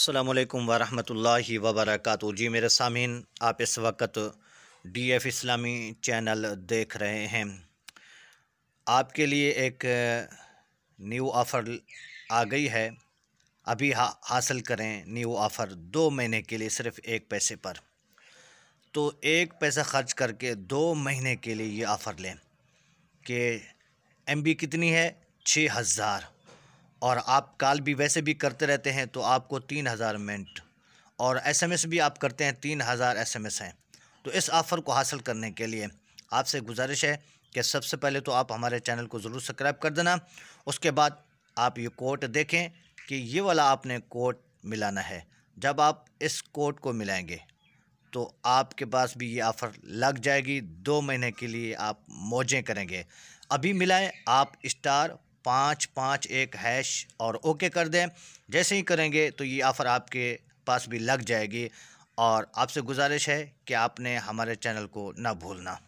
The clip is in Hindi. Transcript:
अस्सलामुअलैकुम वरहमतुल्लाहि वबरकातुहू। जी मेरे सामीन, आप इस वक्त DF इस्लामी चैनल देख रहे हैं। आपके लिए एक न्यू ऑफ़र आ गई है। अभी हासिल करें न्यू ऑफ़र 2 महीने के लिए सिर्फ़ 1 पैसे पर। तो 1 पैसा ख़र्च करके 2 महीने के लिए ये ऑफ़र लें कि MB कितनी है 6000, और आप कॉल भी वैसे भी करते रहते हैं तो आपको 3000 मिनट, और SMS भी आप करते हैं 3000 SMS हैं। तो इस ऑफ़र को हासिल करने के लिए आपसे गुजारिश है कि सबसे पहले तो आप हमारे चैनल को ज़रूर सब्सक्राइब कर देना। उसके बाद आप ये कोड देखें कि ये वाला आपने कोड मिलाना है। जब आप इस कोड को मिलाएंगे तो आपके पास भी ये ऑफ़र लग जाएगी। 2 महीने के लिए आप मौजें करेंगे। अभी मिलाएं आप *551# और ओके कर दें। जैसे ही करेंगे तो ये ऑफ़र आपके पास भी लग जाएगी। और आपसे गुजारिश है कि आपने हमारे चैनल को ना भूलना।